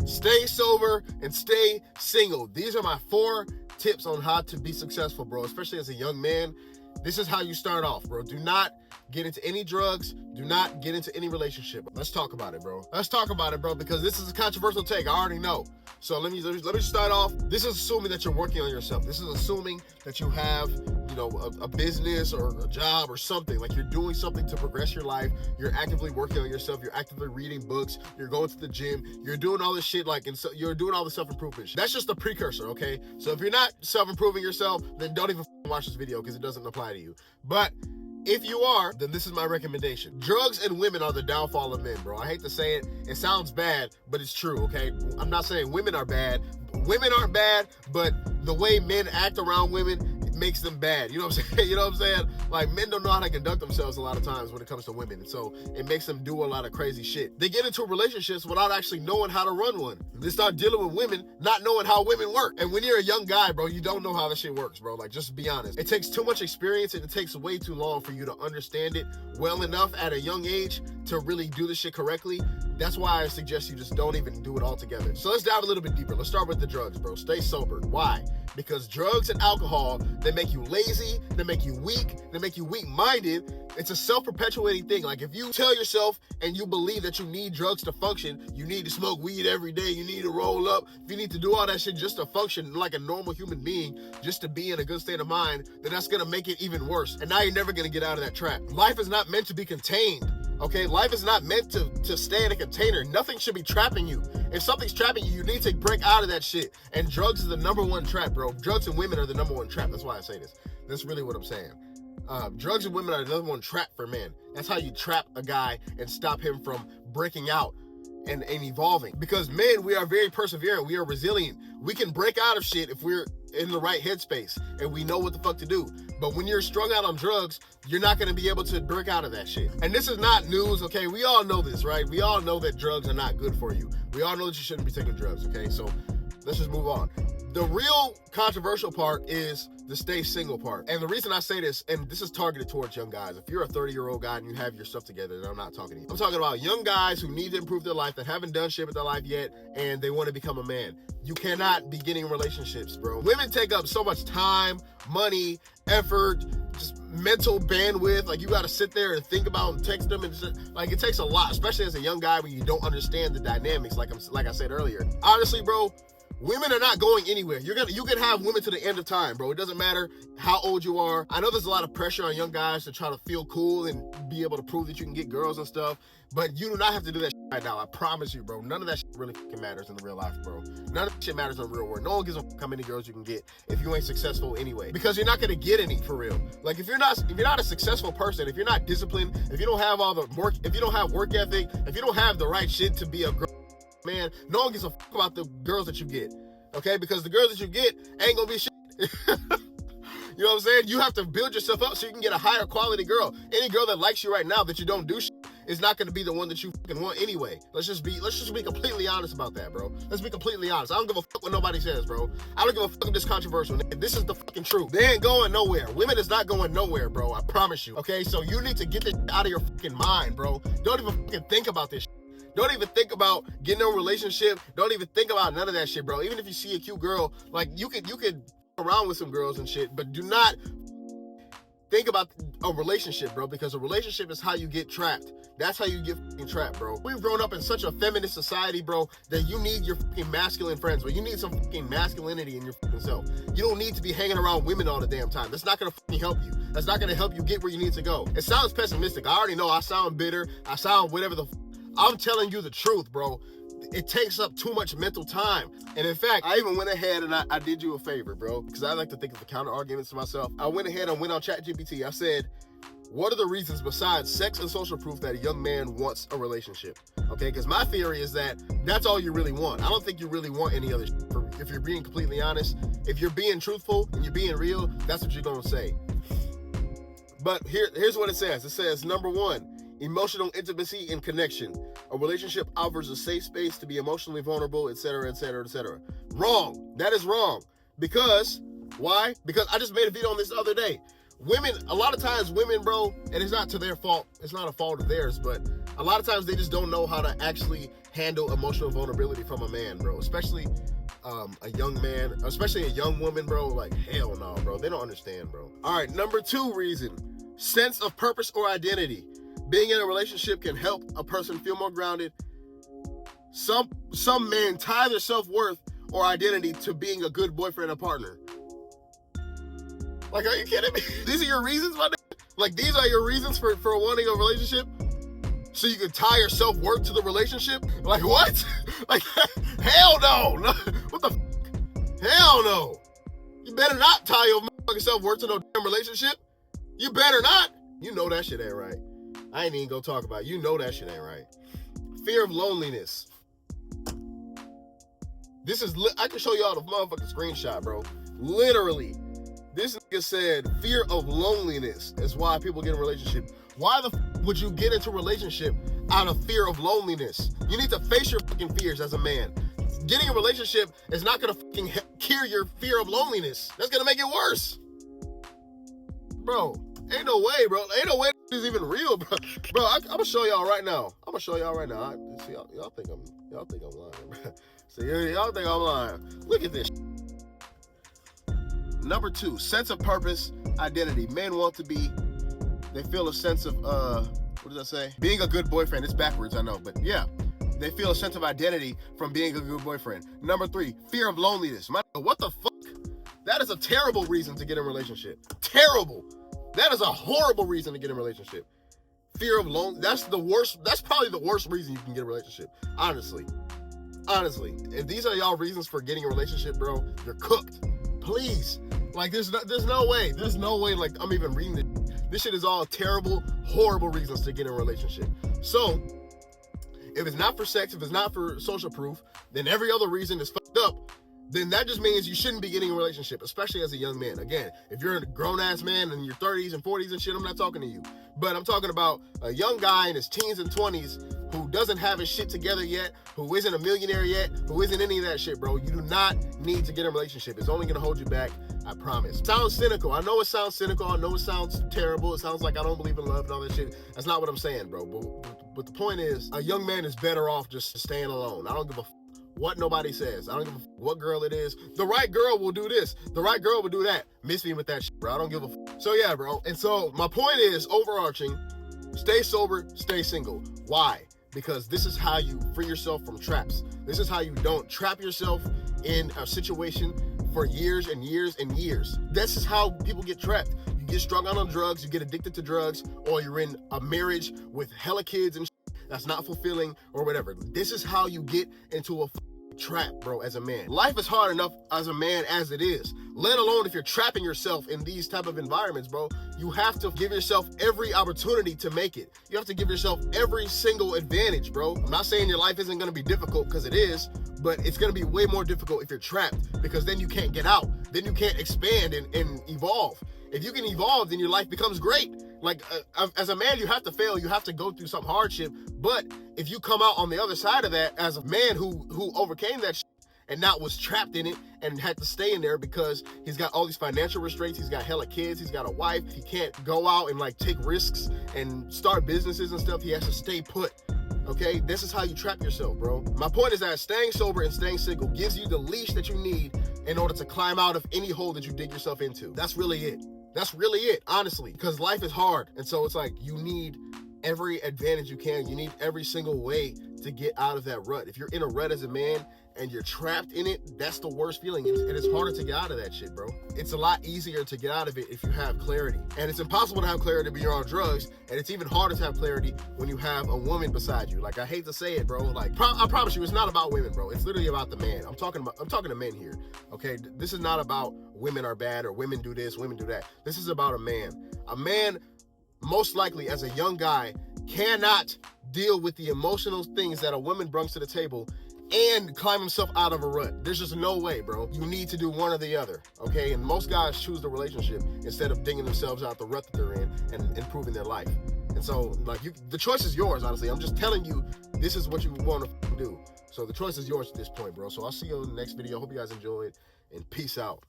Stay sober and stay single. These are my 4 tips on how to be successful, bro, especially as a young man. This is how you start off, bro. Do not get into any drugs. Do not get into any relationship. Let's talk about it, bro. Let's talk about it, bro, because this is a controversial take. I already know. So let me start off. This is assuming that you're working on yourself. This is assuming that you have, a business or a job or something. Like, you're doing something to progress your life. You're actively working on yourself. You're actively reading books. You're going to the gym. You're doing all this shit, and so you're doing all the self-improvement shit. That's just a precursor, okay? So if you're not self-improving yourself, then don't even watch this video because it doesn't apply to you. But if you are, then this is my recommendation. Drugs and women are the downfall of men, bro. I hate to say it. It sounds bad, but it's true, okay? I'm not saying women are bad. Women aren't bad, but the way men act around women makes them bad. You know what I'm saying? You know what I'm saying? Like, men don't know how to conduct themselves a lot of times when it comes to women. So it makes them do a lot of crazy shit. They get into relationships without actually knowing how to run one. They start dealing with women not knowing how women work. And when you're a young guy, bro, you don't know how this shit works, bro. Like, just be honest. It takes too much experience and it takes way too long for you to understand it well enough at a young age to really do this shit correctly. That's why I suggest you just don't even do it all together. So let's dive a little bit deeper. Let's start with the drugs, bro. Stay sober. Why? Because drugs and alcohol, they make you lazy, they make you weak, they make you weak-minded. It's a self-perpetuating thing. Like, if you tell yourself and you believe that you need drugs to function, you need to smoke weed every day, you need to roll up, if you need to do all that shit just to function like a normal human being, just to be in a good state of mind, then that's gonna make it even worse. And now you're never gonna get out of that trap. Life is not meant to be contained. Okay, life is not meant to stay in a container. Nothing should be trapping you. If something's trapping you, you need to break out of that shit. And drugs is the #1 trap, bro. Drugs and women are the #1 trap. That's why I say this. That's really what I'm saying. Drugs and women are the #1 trap for men. That's how you trap a guy and stop him from breaking out and evolving. Because men, we are very perseverant. We are resilient. We can break out of shit if we're in the right headspace and we know what the fuck to do. But when you're strung out on drugs, you're not going to be able to break out of that shit. And this is not news, okay? We all know this, right? We all know that drugs are not good for you. We all know that you shouldn't be taking drugs, okay? So let's just move on. The real controversial part is the stay single part. And the reason I say this, and this is targeted towards young guys. If you're a 30-year-old guy and you have your stuff together, then I'm not talking to you. I'm talking about young guys who need to improve their life, that haven't done shit with their life yet, and they want to become a man. You cannot be getting relationships, bro. Women take up so much time, money, effort, just mental bandwidth. Like, you got to sit there and think about and text them, and just, like, it takes a lot, especially as a young guy when you don't understand the dynamics, like I said earlier. Honestly, bro, women are not going anywhere. You can have women to the end of time, bro. It doesn't matter how old you are. I know there's a lot of pressure on young guys to try to feel cool and be able to prove that you can get girls and stuff, but you do not have to do that shit right now. I promise you, bro. None of that shit really fucking matters in the real life, bro. None of that shit matters in the real world. No one gives a fuck how many girls you can get if you ain't successful anyway, because you're not gonna get any for real. Like, if you're not a successful person, if you're not disciplined, if you don't have all the work, if you don't have work ethic, if you don't have the right shit to be a girl, man, no one gives a fuck about the girls that you get, okay? Because the girls that you get ain't gonna be shit. You know what I'm saying? You have to build yourself up so you can get a higher quality girl. Any girl that likes you right now that you don't do shit is not gonna be the one that you fucking want anyway. Let's just be completely honest about that, bro. Let's be completely honest. I don't give a fuck what nobody says, bro. I don't give a fuck if this controversial. This is the fucking truth. They ain't going nowhere. Women is not going nowhere, bro. I promise you. Okay, so you need to get this out of your fucking mind, bro. Don't even fucking think about this shit. Don't even think about getting in a relationship. Don't even think about none of that shit, bro. Even if you see a cute girl, like, you could around with some girls and shit, but do not think about a relationship, bro, because a relationship is how you get trapped. That's how you get fucking trapped, bro. We've grown up in such a feminist society, bro, that you need your fucking masculine friends, but you need some fucking masculinity in your fucking self. You don't need to be hanging around women all the damn time. That's not gonna fucking help you. That's not gonna help you get where you need to go. It sounds pessimistic. I already know I sound bitter. I sound whatever the I'm telling you the truth, bro. It takes up too much mental time. And in fact, I even went ahead and I did you a favor, bro, because I like to think of the counter arguments to myself. I went ahead and went on ChatGPT. I said, what are the reasons besides sex and social proof that a young man wants a relationship? Okay, because my theory is that that's all you really want. I don't think you really want any other shit. If you're being completely honest, if you're being truthful and you're being real, that's what you're going to say. But here's what it says. It says, #1, emotional intimacy and connection. A relationship offers a safe space to be emotionally vulnerable, etc., etc., etc. Wrong. That is wrong. Because, why? Because I just made a video on this the other day. Women, a lot of times women, bro, and it's not to their fault. It's not a fault of theirs, but a lot of times they just don't know how to actually handle emotional vulnerability from a man, bro. Especially a young man, especially a young woman, bro. Like, hell no, bro. They don't understand, bro. All right, number 2 reason, sense of purpose or identity. Being in a relationship can help a person feel more grounded. Some men tie their self-worth or identity to being a good boyfriend or partner. Like, are you kidding me? These are your reasons, my nigga? Like, these are your reasons for wanting a relationship? So you can tie your self-worth to the relationship? Like, what? Like, hell no. What the hell no. You better not tie your motherfucking self-worth to no damn relationship. You better not. You know that shit ain't right. I ain't even gonna talk about it. You know that shit ain't right. Fear of loneliness. This is, I can show y'all the motherfucking screenshot, bro. Literally. This nigga said fear of loneliness is why people get in a relationship. Why the would you get into a relationship out of fear of loneliness? You need to face your fucking fears as a man. Getting a relationship is not gonna fucking cure your fear of loneliness. That's gonna make it worse. Bro, ain't no way, bro. Ain't no way this is even real, bro. Bro, I'm gonna show y'all right now. See, y'all think I'm lying, bro. See, y'all think I'm lying. Look at this. Number 2, sense of purpose, identity. Men want to be, they feel a sense of, what does that say? Being a good boyfriend. It's backwards, I know, but yeah. They feel a sense of identity from being a good boyfriend. Number 3, fear of loneliness. What the fuck? That is a terrible reason to get in a relationship. Terrible. That is a horrible reason to get in a relationship. Fear of loneliness. That's the worst. That's probably the worst reason you can get a relationship. Honestly. If these are y'all reasons for getting a relationship, bro, you're cooked. Please. Like, there's no way. There's no way, like, I'm even reading it. This shit is all terrible, horrible reasons to get in a relationship. So, if it's not for sex, if it's not for social proof, then every other reason is fucked up. Then that just means you shouldn't be getting a relationship, especially as a young man. Again, if you're a grown-ass man in your 30s and 40s and shit, I'm not talking to you. But I'm talking about a young guy in his teens and 20s who doesn't have his shit together yet, who isn't a millionaire yet, who isn't any of that shit, bro. You do not need to get in a relationship. It's only going to hold you back, I promise. Sounds cynical. I know it sounds cynical. I know it sounds terrible. It sounds like I don't believe in love and all that shit. That's not what I'm saying, bro. But the point is, a young man is better off just staying alone. I don't give a what nobody says. I don't give a what girl it is. The right girl will do this. The right girl will do that. Miss me with that shit, bro. I don't give a So yeah, bro. And so my point is, overarching, stay sober, stay single. Why? Because this is how you free yourself from traps. This is how you don't trap yourself in a situation for years and years and years. This is how people get trapped. You get strung out on drugs, you get addicted to drugs, or you're in a marriage with hella kids and shit that's not fulfilling or whatever. This is how you get into a trap, bro, as a man. Life is hard enough as a man as it is, let alone if you're trapping yourself in these type of environments, bro. You have to give yourself every opportunity to make it. You have to give yourself every single advantage, bro. I'm not saying your life isn't going to be difficult, because it is, but it's going to be way more difficult if you're trapped, because then you can't get out. Then you can't expand and evolve. If you can evolve, then your life becomes great. Like, as a man, you have to fail. You have to go through some hardship. But if you come out on the other side of that as a man who overcame that shit and not was trapped in it and had to stay in there because he's got all these financial restraints, he's got hella kids, he's got a wife, he can't go out and like take risks and start businesses and stuff, he has to stay put. Okay, this is how you trap yourself, bro. My point is that staying sober and staying single gives you the leash that you need in order to climb out of any hole that you dig yourself into. That's really it. That's really it, honestly, because life is hard. And so it's like, you need every advantage you can. You need every single way to get out of that rut. If you're in a rut as a man and you're trapped in it, that's the worst feeling. And it's harder to get out of that shit, bro. It's a lot easier to get out of it if you have clarity. And it's impossible to have clarity when you're on drugs. And it's even harder to have clarity when you have a woman beside you. Like, I hate to say it, bro. Like, I promise you, it's not about women, bro. It's literally about the man. I'm talking to men here, okay? This is not about women are bad or women do this, women do that. This is about a man. A man, most likely as a young guy, cannot deal with the emotional things that a woman brings to the table and climb himself out of a rut. There's just no way, bro. You need to do one or the other, okay? And most guys choose the relationship instead of digging themselves out the rut that they're in and improving their life. And so, like, the choice is yours, honestly. I'm just telling you, this is what you want to do. So the choice is yours at this point, bro. So I'll see you in the next video. Hope you guys enjoyed, and peace out.